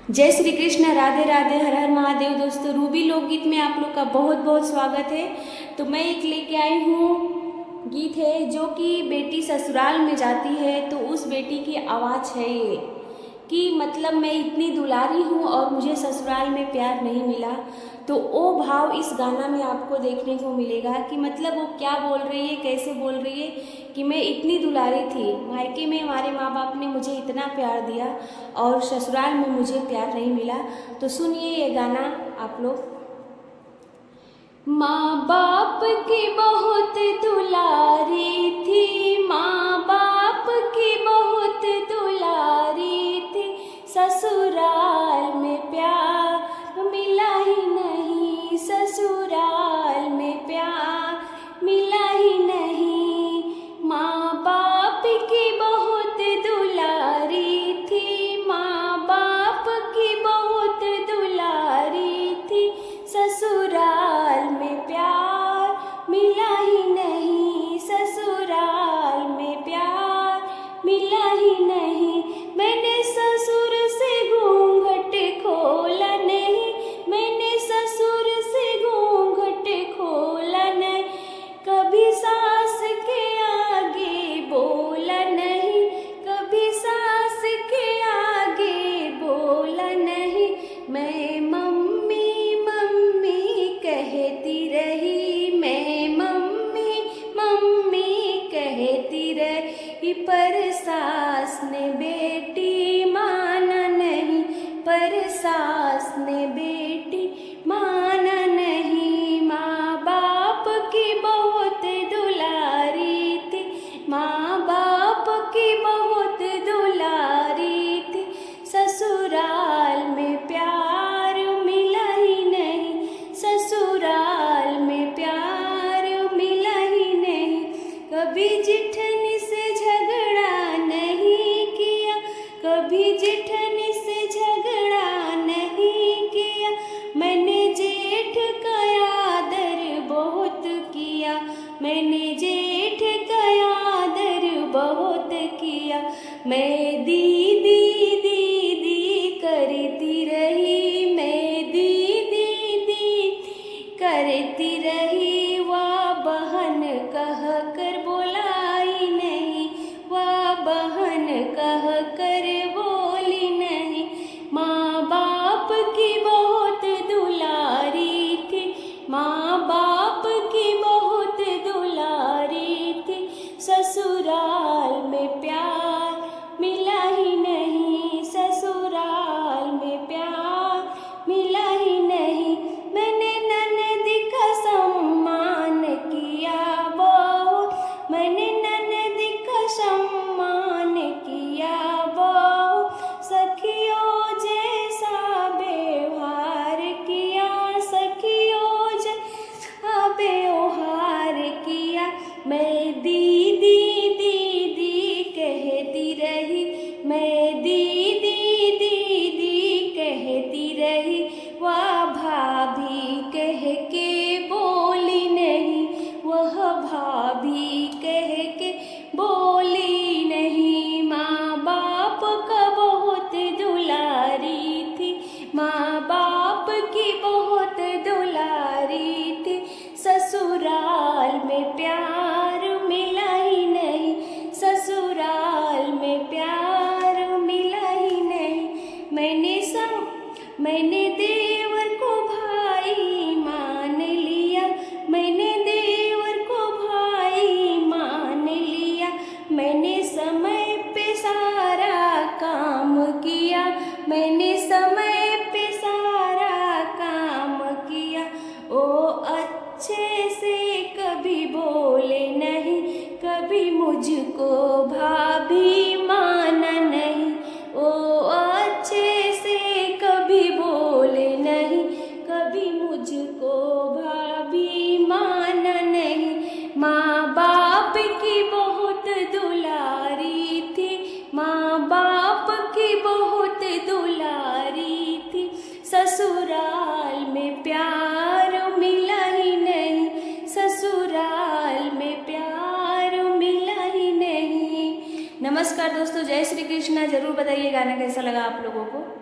जय श्री कृष्ण, राधे राधे, हर हर महादेव। दोस्तों, रूबी लोकगीत में आप लोग का बहुत बहुत स्वागत है। तो मैं एक लेके आई हूँ गीत है जो कि बेटी ससुराल में जाती है तो उस बेटी की आवाज़ है ये कि मतलब मैं इतनी दुलारी हूँ और मुझे ससुराल में प्यार नहीं मिला। तो वो भाव इस गाना में आपको देखने को मिलेगा कि मतलब वो क्या बोल रही है, कैसे बोल रही है कि मैं इतनी दुलारी थी, मायके में हमारे माँ बाप ने मुझे इतना प्यार दिया और ससुराल में मुझे प्यार नहीं मिला। तो सुनिए ये गाना आप लोग। माँ बाप की बहुत दुलारी थी, माँ बाप की बहुत दुलारी थी, ससुराल में प्यार मिला ही नहीं, ससुराल में प्यार मिला ही नहीं। माँ बाप की बहुत दुलारी थी, माँ बाप की बहुत दुलारी थी, ससुराल में प्यार मिला ही नहीं, ससुराल में प्यार मिला ही नहीं। मैंने ससुर से घूंघट खोला नहीं, मैंने ससुर से घूंघट खोला नहीं, कभी सास के आगे बोला नहीं, कभी सास के आगे बोला नहीं। मैं मम्मी मम्मी कहती रही, मैं मम्मी मम्मी कहती रही, पर सास ने बेटी माना नहीं, पर सास ने बेटी माना नहीं। माँ बाप की बहुत दुलारी थी, माँ बाप की बहुत दुलारी थी, ससुराल में प्यार मिला ही नहीं, ससुराल में प्यार मिला ही नहीं। कभी जिठनी से झगड़ा नहीं किया, कभी जिठनी से झगड़ा नहीं किया, मैंने जेठ का आदर बहुत किया, मैंने जेठ का आदर बहुत किया। मैं दीदी दीदी करती रही, मैं दीदी दीदी करती रही, वह बहन कह कर बोलाई नहीं, वह बहन कह कर बोली नहीं। माँ बाप की बहुत दुलारी थी, माँ बाप की बहुत दुलारी थी, ससुराल में प्यार मिला ही नहीं, ससुराल में प्यार मिला ही नहीं। मैंने ननद का सम्मान किया बहुत, मैंने ननद का सम्मान किया बहुत, सखियों जैसा व्यवहार किया, सखियों जैसा व्यवहार किया। मैं दीदी दीदी कहती रही, मैं दीदी दीदी कहती रही, वह भाभी कह के बोली नहीं, वह भाभी कह के बोली नहीं। माँ बाप का बहुत दुलारी थी, माँ बाप की बहुत दुलारी थी, ससुराल में प्यार मिला ही नहीं, ससुराल में प्यार मिला ही नहीं। मैंने देवर को भाई मान लिया, मैंने देवर को भाई मान लिया, मैंने समय पे सारा काम किया, मैंने समय पे सारा काम किया। ओ अच्छे से कभी बोले नहीं, कभी मुझको भाभी माना नहीं, ओ अच्छे से कभी बोले नहीं, कभी मुझको भाभी माना नहीं। माँ बाप की बहुत दुलारी थी, माँ बाप की बहुत दुलारी थी, ससुराल में प्यार मिला ही नहीं, ससुराल में प्यार मिला ही नहीं। नमस्कार दोस्तों, जय श्री कृष्णा। जरूर बताइए गाना कैसा लगा आप लोगों को।